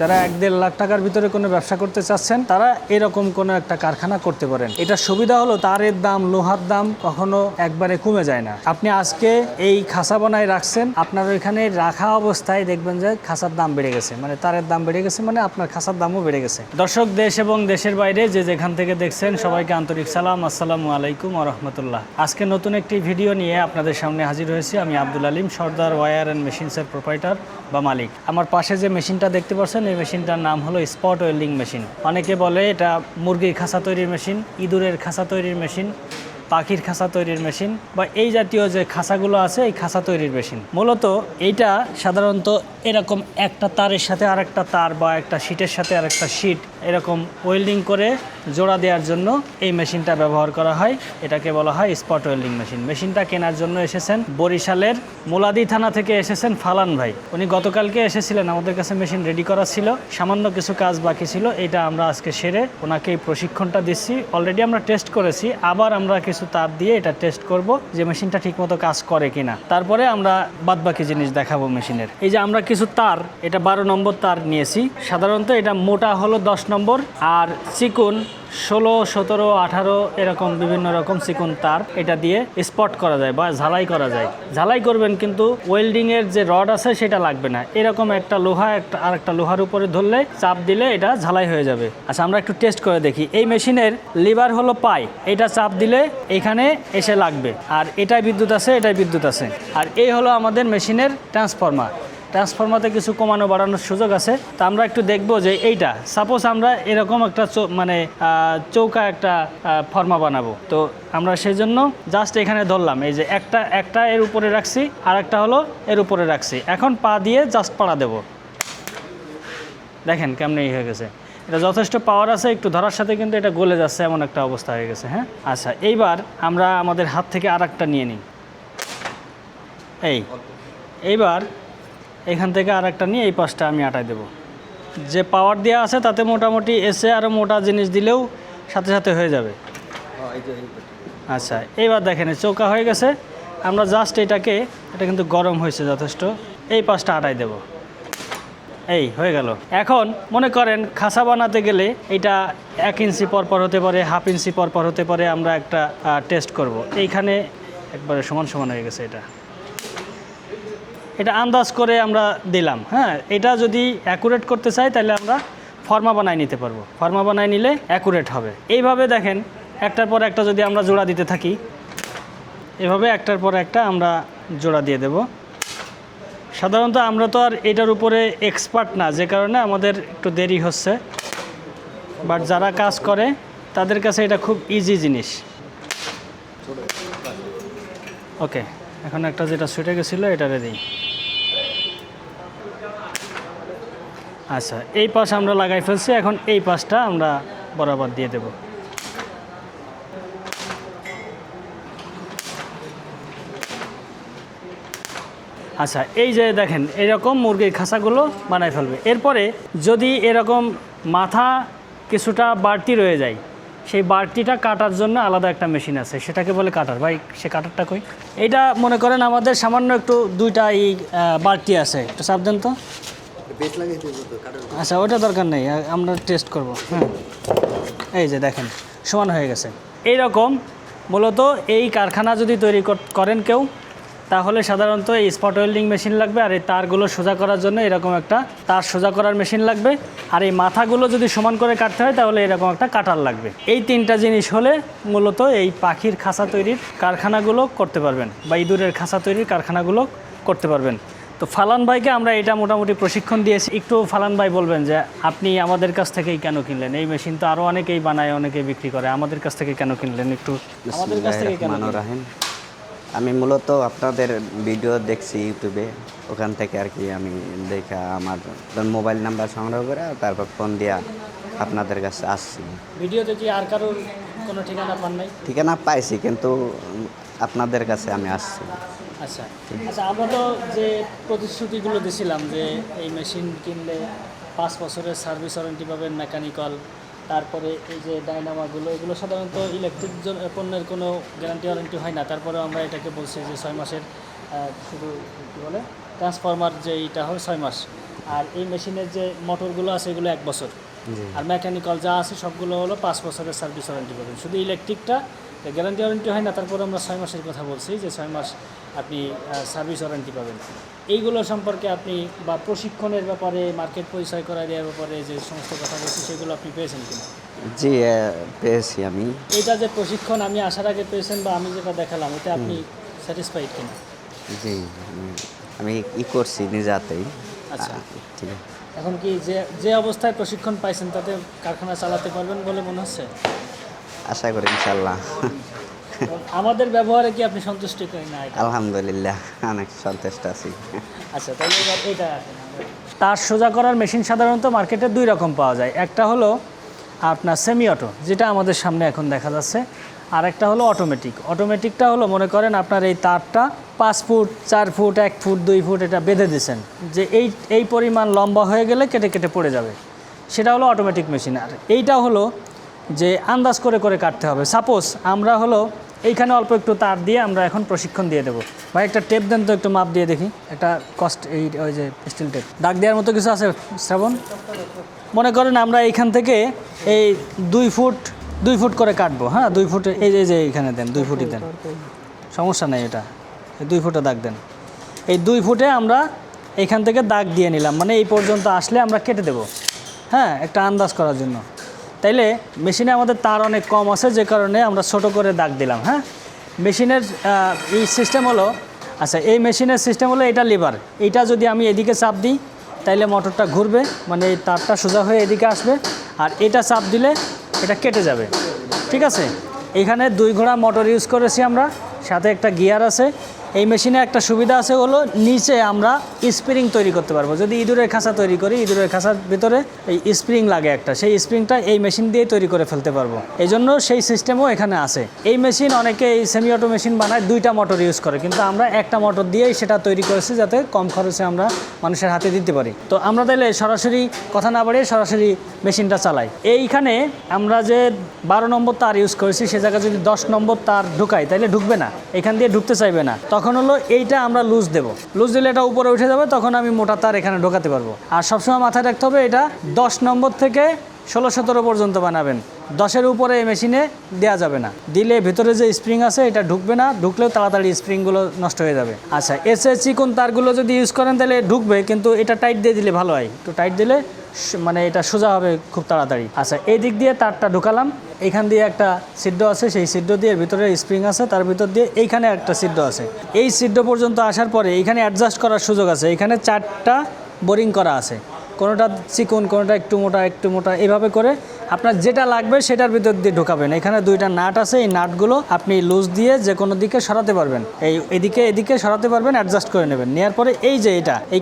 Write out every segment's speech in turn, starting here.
যারা 1-1.5 লাখ টাকার ভিতরে কোনো ব্যবসা করতে চাচ্ছেন তারা এরকম কোনো একটা কারখানা করতে পারেন। এটা সুবিধা হলো তারের দাম, লোহার দাম কখনো একবারে কমে যায় না। আপনি আজকে এই খাঁচা বানায় রাখছেন, আপনার ওইখানে রাখা অবস্থায় দেখবেন যে খাঁচার দাম বেড়ে গেছে, মানে তারের দাম বেড়ে গেছে, মানে আপনার খাঁচার দামও বেড়ে গেছে। দর্শক, দেশ এবং দেশের বাইরে যে যেখান থেকে দেখছেন সবাইকে আন্তরিক সালাম, আসসালামু আলাইকুম ওয়া রাহমাতুল্লাহ। আজকে নতুন একটি ভিডিও নিয়ে আপনাদের সামনে হাজির হয়েছি। আমি আব্দুল আলিম, সর্দার ওয়্যার অ্যান্ড মেশিনসের প্রোপাইটার বা মালিক। আমার পাশে যে মেশিনটা দেখতে পাচ্ছেন এই মেশিনটার নাম হলো স্পট ওয়েল্ডিং মেশিন। অনেকে বলে এটা মুরগির খাঁচা তৈরির মেশিন, ইঁদুরের খাঁচা তৈরির মেশিন, পাখির খাঁচা তৈরির মেশিন বা এই জাতীয় যে খাঁচাগুলো আছে এই খাঁচা তৈরির মেশিন। মূলত এইটা সাধারণত এরকম একটা তারের সাথে আরেকটা তার বা একটা শীটের সাথে আরেকটা শীট এরকম ওয়েল্ডিং করে জোড়া দেওয়ার জন্য এই মেশিনটা ব্যবহার করা হয়। এটাকে বলা হয় স্পট ওয়েল্ডিং মেশিন। মেশিনটা কেনার জন্য এসেছেন বরিশালের মুলাদি থানা থেকে এসেছেন ফালান ভাই। উনি গতকালকে এসেছিলেন, আমাদের কাছে মেশিন রেডি করা ছিল, সামান্য কিছু কাজ বাকি ছিল, এটা আমরা আজকে সেরে ওনাকে এই প্রশিক্ষণটা দিচ্ছি। অলরেডি আমরা টেস্ট করেছি, আবার আমরা কিছু তার দিয়ে এটা টেস্ট করব যে মেশিনটা ঠিকমতো কাজ করে কিনা, তারপরে আমরা বাদবাকি জিনিস দেখাবো মেশিনের। এই যে আমরা কিছু তার, এটা 12 নম্বর তার নিয়েছি। সাধারণত এটা মোটা হলো 10 নম্বর আর চিকুন 16, 17, 18 এরকম বিভিন্ন রকম চিকুন তার এটা দিয়ে স্পট করা যায় বা ঝালাই করা যায়। ঝালাই করবেন কিন্তু ওয়েল্ডিং এর যে রড আছে সেটা লাগবে না। এরকম একটা লোহা আর একটা লোহার উপরে ধরলে চাপ দিলে এটা ঝালাই হয়ে যাবে। আচ্ছা, আমরা একটু টেস্ট করে দেখি। এই মেশিনের লিভার হলো পাই, এটা চাপ দিলে এখানে এসে লাগবে, আর এটাই বিদ্যুৎ আছে, এটাই বিদ্যুৎ আছে। আর এই হলো আমাদের মেশিনের ট্রান্সফরমার। ট্রান্সফরমারে কিছু কমানো বাড়ানোর সুযোগ আছে। তা আমরা একটু দেখবো যে এইটা সাপোজ আমরা এরকম একটা চৌকা একটা ফর্মা বানাবো, তো আমরা সেই জন্য জাস্ট এখানে ধরলাম, এই যে একটা এর উপরে রাখছি আর একটা হলো এর উপরে রাখছি। এখন পা দিয়ে জাস্ট পাড়া দেব, দেখেন কেমন হয়ে গেছে। এটা যথেষ্ট পাওয়ার আছে, একটু ধরার সাথে কিন্তু এটা গলে যাচ্ছে, এমন একটা অবস্থা হয়ে গেছে। হ্যাঁ, আচ্ছা, এইবার আমরা আমাদের হাত থেকে আর একটা নিয়ে নিই। এইবার এখান থেকে আর একটা নিয়ে এই পাশটা আমি আটাই দেব। যে পাওয়ার দেওয়া আছে তাতে মোটামুটি এসে আরও মোটা জিনিস দিলেও সাথে সাথে হয়ে যাবে। আচ্ছা, এইবার দেখেন চৌকা হয়ে গেছে। আমরা জাস্ট এটা কিন্তু গরম হয়েছে যথেষ্ট, এই পাশটা আটাই দেব। এই হয়ে গেল। এখন মনে করেন খাঁচা বানাতে গেলে এটা 1 ইঞ্চি পরপর হতে পারে, হাফ ইঞ্চি পরপর হতে পারে। আমরা একটা টেস্ট করব। এইখানে একবারে সমান সমান হয়ে গেছে। এটা আন্দাজ করে আমরা দিলাম। হ্যাঁ, এটা যদি অ্যাকুরেট করতে চাই তাহলে আমরা ফর্মা বানায় নিতে পারবো। ফর্মা বানায় নিলে অ্যাকুরেট হবে। এইভাবে দেখেন একটার পর একটা যদি আমরা জোড়া দিতে থাকি, এভাবে একটার পর একটা আমরা জোড়া দিয়ে দেব। সাধারণত আমরা তো আর এটার উপরে এক্সপার্ট না, যে কারণে আমাদের একটু দেরি হচ্ছে, বাট যারা কাজ করে তাদের কাছে এটা খুব ইজি জিনিস। ওকে, এখন একটা যেটা ছুটে গেছিলো এটারে দিই। আচ্ছা, এই পাশ আমরা লাগাই ফেলছি, এখন এই পাশটা আমরা বরাবর দিয়ে দেব। আচ্ছা, এই যে দেখেন এরকম মুরগির খাঁচাগুলো বানাই ফেলবে। এরপরে যদি এরকম মাথা কিছুটা বাড়তি রয়ে যায়, সেই বাড়তিটা কাটার জন্য আলাদা একটা মেশিন আছে, সেটাকে বলে কাটার। ভাই, সে কাটারটা কই? এইটা মনে করেন আমাদের সামান্য একটু দুইটা বাড়তি আছে, একটু চাপ দেন তো। আচ্ছা, ওটা দরকার নেই, আমরা টেস্ট করব। হ্যাঁ, এই যে দেখেন সমান হয়ে গেছে। এইরকম মূলত এই কারখানা যদি তৈরি করেন কেউ, তাহলে সাধারণত এই স্পট ওয়েল্ডিং মেশিন লাগবে, আর এই তারগুলো সোজা করার জন্য এরকম একটা তার সোজা করার মেশিন লাগবে, আর এই মাথাগুলো যদি সমান করে কাটতে হয় তাহলে এরকম একটা কাটার লাগবে। এই 3টা জিনিস হলে মূলত এই পাখির খাঁচা তৈরির কারখানাগুলো করতে পারবেন বা ইঁদুরের খাঁচা তৈরির কারখানাগুলো করতে পারবেন। তো ফালান ভাইকে আমরা এটা মোটামুটি প্রশিক্ষণ দিয়েছি। একটু ফালান ভাই বলবেন যে আপনি আমাদের কাছ থেকেই কেন কিনলেন? এই মেশিন তো আরও অনেকেই বানায়, অনেকেই বিক্রি করে, আমাদের কাছ থেকে কেন কিনলেন? একটু আমাদের কাছ থেকে কেন? আমি মূলত আপনাদের ভিডিও দেখছি ইউটিউবে, ওখান থেকে আর কি আমি দেখা আমার মোবাইল নাম্বার সংগ্রহ করে তারপর ফোন দিয়া আপনাদের কাছে আসছি। ভিডিওতে কি আর কারোর কোনো ঠিকানা পান নাই? ঠিকানা পাইছি, কিন্তু আপনাদের কাছে আমি আসছি। আচ্ছা আচ্ছা, আমরা তো যে প্রতিশ্রুতিগুলো দিয়েছিলাম যে এই মেশিন কিনলে 5 বছরের সার্ভিস ওয়ারেন্টি পাবেন, মেকানিক্যাল, তারপরে এই যে ডায়নামাগুলো, এগুলো সাধারণত ইলেকট্রিক পণ্যের কোনো গ্যারান্টি ওয়ারেন্টি হয় না। তারপরেও আমরা এটাকে বলছি যে 6 মাসের, শুধু কী বলে ট্রান্সফরমার যে এইটা হয় 6 মাস। আর এই মেশিনের যে মোটরগুলো আছে এগুলো 1 বছর, জি আর মেকানিক্যাল যা আছে সবগুলো হলো 5 বছরের সার্ভিস ওয়ারেন্টি পাবেন। শুধু ইলেকট্রিকটা গ্যারান্টি ওয়ারেন্টি হয় না, তারপরে আমরা 6 মাসের কথা বলছি যে 6 মাস আপনি সার্ভিস ওয়ারেন্টি পাবেন। এইগুলো সম্পর্কে আপনি বা প্রশিক্ষণের ব্যাপারে, মার্কেট পরিচয় করা দেওয়ার ব্যাপারে যে সমস্ত কথা বলছি সেগুলো আপনি পেয়েছেন কিনা? জি পেয়েছি আমি। এটা যে প্রশিক্ষণ আমি আসার আগে পেয়েছেন বা আমি যেটা দেখালাম, এটা আপনি স্যাটিসফাইড কিনা? জি আমি করছি নিজে হাতেই। আচ্ছা। ঠিক আছে। এখন কি যে অবস্থায় প্রশিক্ষণ পাইছেন তাতে কারখানা চালাতে পারবেন বলে মনে হচ্ছে? আশা করি ইনশাল্লাহ। আমাদের ব্যবহারে কি আপনি সন্তুষ্ট করেন না? আলহামদুলিল্লাহ অনেক সন্তুষ্ট আছি। আচ্ছা, তাহলে এবার এটা তার সোজা করার মেশিন সাধারণত মার্কেটে 2 রকম পাওয়া যায়। একটা হলো আপনার সেমি অটো, যেটা আমাদের সামনে এখন দেখা যাচ্ছে, আর একটা হলো অটোমেটিক। অটোমেটিকটা হলো মনে করেন আপনার এই তারটা 5 ফুট, 4 ফুট, 1 ফুট, 2 ফুট এটা বেঁধে দিয়েছেন যে এই পরিমাণ লম্বা হয়ে গেলে কেটে কেটে পড়ে যাবে, সেটা হলো অটোমেটিক মেশিন। আর এইটা হলো যে আন্দাজ করে করে কাটতে হবে। সাপোজ আমরা হলো এইখানে অল্প একটু তার দিয়ে আমরা এখন প্রশিক্ষণ দিয়ে দেবো। ভাই একটা টেপ দেন তো, একটু মাপ দিয়ে দেখি, একটা ওই যে স্টিল টেপ, দাগ দেওয়ার মতো কিছু আছে শ্রাবণ? মনে করেন আমরা এইখান থেকে এই 2 ফুট করে কাটবো। হ্যাঁ, 2 ফুট, এই যে এইখানে দেন, 2 ফুটই দেন, সমস্যা নেই। এটা 2 ফুটে দাগ দেন। এই 2 ফুটে আমরা এইখান থেকে দাগ দিয়ে নিলাম, মানে এই পর্যন্ত আসলে আমরা কেটে দেব। হ্যাঁ, একটা আন্দাজ করার জন্য। তাইলে মেশিনে আমাদের তার অনেক কম আছে, যে কারণে আমরা ছোট করে দাগ দিলাম। হ্যাঁ, মেশিনের এই সিস্টেম হলো, আচ্ছা এই মেশিনের সিস্টেম হলো, এটা লিভার, এইটা যদি আমি এদিকে চাপ দিই তাইলে মোটরটা ঘুরবে, মানে এই তারটা সোজা হয়ে এদিকে আসবে, আর এটা চাপ দিলে এটা কেটে যাবে। ঠিক আছে, এখানে 2 ঘোড়া মোটর ইউজ করেছি আমরা, সাথে একটা গিয়ার আছে। এই মেশিনে একটা সুবিধা আছে হলো নিচে আমরা স্প্রিং তৈরি করতে পারবো। যদি ইঁদুরের খাঁচা তৈরি করি, ইঁদুরের খাঁচার ভিতরে এই স্প্রিং লাগে একটা, সেই স্প্রিংটা এই মেশিন দিয়ে তৈরি করে ফেলতে পারবো। এই জন্য সেই সিস্টেমও এখানে আছে। এই মেশিন অনেকে এই সেমি অটো মেশিন বানায় 2টা মোটর ইউজ করে, কিন্তু আমরা একটা মোটর দিয়েই সেটা তৈরি করেছি যাতে কম খরচে আমরা মানুষের হাতে দিতে পারি। তো আমরা তাহলে সরাসরি কথা না বাড়িয়ে সরাসরি মেশিনটা চালাই। এইখানে আমরা যে 12 নম্বর তার ইউজ করেছি, সে জায়গায় যদি 10 নম্বর তার ঢুকাই তাহলে ঢুকবে না, এখান দিয়ে ঢুকতে চাইবে না। তখন হলো এইটা আমরা লুজ দেবো, লুজ দিলে এটা উপরে উঠে যাবে, তখন আমি মোটা তার এখানে ঢোকাতে পারবো। আর সবসময় মাথায় রাখতে হবে এটা 10 নম্বর থেকে 16-17 পর্যন্ত বানাবেন, 10-এর উপরে এই মেশিনে দেওয়া যাবে না। দিলে ভেতরে যে স্প্রিং আছে এটা ঢুকবে না, ঢুকলেও তাড়াতাড়ি স্প্রিংগুলো নষ্ট হয়ে যাবে। আচ্ছা, এসে চিকন তারগুলো যদি ইউজ করেন তাহলে ঢুকবে, কিন্তু এটা টাইট দিয়ে দিলে ভালো হয়। একটু টাইট দিলে মানে এটা সোজা হবে খুব তাড়াতাড়ি। আচ্ছা, এই দিক দিয়ে তারটা ঢুকালাম, এইখান দিয়ে একটা সিদ্ধ আছে, সেই সিদ্ধ দিয়ে ভিতরে স্প্রিং আছে, তার ভিতর দিয়ে এইখানে একটা সিদ্ধ আছে। এই সিদ্ধ পর্যন্ত আসার পরে এইখানে অ্যাডজাস্ট করার সুযোগ আছে। এইখানে 4টা বোরিং করা আছে, কোনোটা চিকন, কোনোটা একটু মোটা, এইভাবে করে আপনার যেটা লাগবে সেটার ভিতর দিয়ে ঢোকাবেন। এখানে 2টা নাট আছে, এই নাটগুলো আপনি লুজ দিয়ে যে কোনো দিকে সরাতে পারবেন, এদিকে সরাতে পারবেন, অ্যাডজাস্ট করে নেবেন। নেওয়ার পরে এই যে এই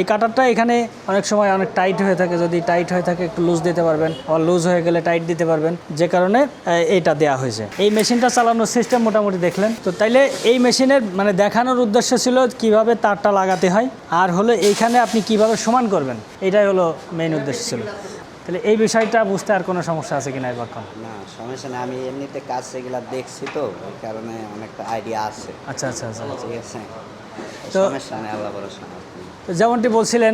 কাটারটা এখানে অনেক সময় অনেক টাইট হয়ে থাকে, যদি টাইট হয়ে থাকে একটু লুজ দিতে পারবেন, আবার লুজ হয়ে গেলে টাইট দিতে পারবেন, যে কারণে এইটা দেওয়া হয়েছে। এই মেশিনটা চালানোর সিস্টেম মোটামুটি দেখলেন তো। তাইলে এই মেশিনের মানে দেখানোর উদ্দেশ্য ছিল কিভাবে তারটা লাগাতে হয়, আর হলো এইখানে আপনি কিভাবে সমান করবেন, এটাই হলো মেইন উদ্দেশ্য ছিল। তাহলে এই বিষয়টা বুঝতে আর কোনো সমস্যা আছে কিনা এবার? না সমস্যা নেই, আমি এমনিতে কাজ সেগুলো দেখছি তো, ওই কারণে অনেকটা আইডিয়া আছে। আচ্ছা। ঠিক আছে, তো সমস্যা নেই, আল্লাহ ভরসা। তো যেমনটি বলছিলেন,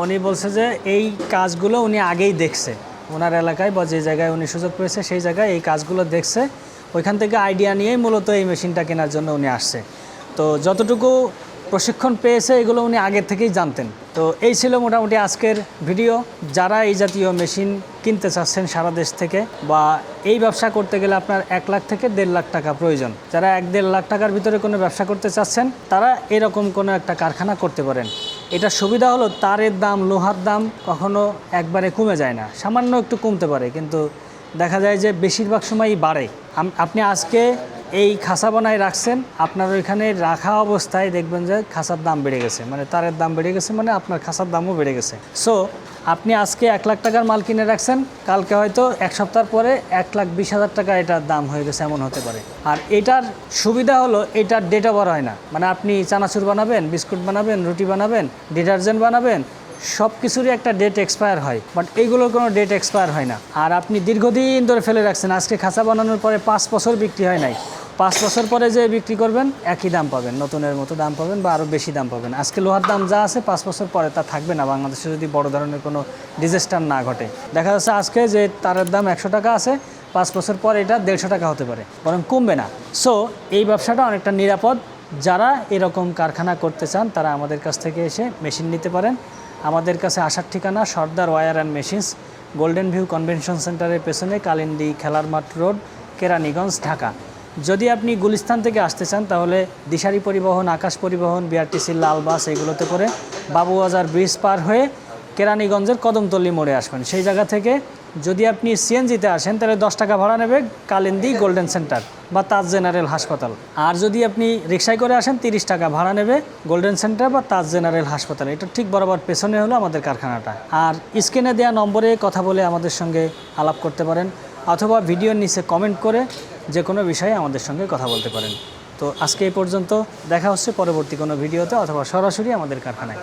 উনি বলছে যে এই কাজগুলো উনি আগেই দেখছে, ওনার এলাকায় বা যে জায়গায় উনি সুযোগ পেয়েছে সেই জায়গায় এই কাজগুলো দেখছে, ওইখান থেকে আইডিয়া নিয়েই মূলত এই মেশিনটা কেনার জন্য উনি আসছে। তো যতটুকু প্রশিক্ষণ পেয়েছে এগুলো উনি আগে থেকেই জানতেন। তো এই ছিল মোটামুটি আজকের ভিডিও। যারা এই জাতীয় মেশিন কিনতে চাচ্ছেন সারা দেশ থেকে, বা এই ব্যবসা করতে গেলে আপনার 1 লাখ থেকে 1.5 লাখ টাকা প্রয়োজন, যারা 1-1.5 লাখ টাকার ভিতরে কোনো ব্যবসা করতে চাচ্ছেন তারা এরকম কোনো একটা কারখানা করতে পারেন। এটা সুবিধা হলো তারের দাম, লোহার দাম কখনো একবারে কমে যায় না, সামান্য একটু কমতে পারে, কিন্তু দেখা যায় যে বেশিরভাগ সময়ই বাড়ে। আপনি আজকে এই খাঁচা বানায় রাখছেন, আপনার ওইখানে রাখা অবস্থায় দেখবেন যে খাঁচার দাম বেড়ে গেছে, মানে তারের দাম বেড়ে গেছে, মানে আপনার খাঁচার দামও বেড়ে গেছে। সো আপনি আজকে 1 লাখ টাকার মাল কিনে রাখছেন, কালকে হয়তো 1 সপ্তাহ পরে 1,20,000 টাকা এটার দাম হয়ে গেছে, এমন হতে পারে। আর এটার সুবিধা হলো এটার ডেট ওভার হয় না, মানে আপনি চানাচুর বানাবেন, বিস্কুট বানাবেন, রুটি বানাবেন, ডিটারজেন্ট বানাবেন, সব কিছুরই একটা ডেট এক্সপায়ার হয়, বাট এইগুলোর কোনো ডেট এক্সপায়ার হয় না। আর আপনি দীর্ঘদিন ধরে ফেলে রাখছেন, আজকে খাঁচা বানানোর পরে 5 বছর বিক্রি হয় নাই, 5 বছর পরে যে বিক্রি করবেন একই দাম পাবেন, নতুনের মতো দাম পাবেন বা আরও বেশি দাম পাবেন। আজকে লোহার দাম যা আছে 5 বছর পরে তা থাকবে না, বাংলাদেশে যদি বড় ধরনের কোনো ডিজাস্টার না ঘটে। দেখা যাচ্ছে আজকে যে তারের দাম 100 টাকা আছে, 5 বছর পর এটা 150 টাকা হতে পারে, বরং কমবে না। সো এই ব্যবসাটা অনেকটা নিরাপদ। যারা এরকম কারখানা করতে চান তারা আমাদের কাছ থেকে এসে মেশিন নিতে পারেন। আমাদের কাছে আসার ঠিকানা Sardar wire and machines, golden view convention সেন্টারের পেছনে, কালিন্দী খেলার মাঠ রোড, কেরানীগঞ্জ, ঢাকা। যদি আপনি গুলিস্তান থেকে আসতে চান তাহলে দিশারি পরিবহন, আকাশ পরিবহন, বিআরটিসির লাল বাস এগুলোতে করে বাবুবাজার ব্রিজ পার হয়ে কেরানীগঞ্জের কদমতলী মোড়ে আসবেন। সেই জায়গা থেকে যদি আপনি সিএনজিতে আসেন তাহলে 10 টাকা ভাড়া নেবে কালিন্দী গোল্ডেন সেন্টার বা তাজ জেনারেল হাসপাতাল। আর যদি আপনি রিক্সায় করে আসেন 30 টাকা ভাড়া নেবে গোল্ডেন সেন্টার বা তাজ জেনারেল হাসপাতাল। এটা ঠিক বরাবর পেছনে হলো আমাদের কারখানাটা। আর স্ক্রিনে দেওয়া নম্বরে কথা বলে আমাদের সঙ্গে আলাপ করতে পারেন, অথবা ভিডিওর নিচে কমেন্ট করে যে কোনো বিষয়ে আমাদের সঙ্গে কথা বলতে পারেন। তো আজকে এই পর্যন্ত, দেখা হচ্ছে পরবর্তী কোনো ভিডিওতে অথবা সরাসরি আমাদের কারখানায়।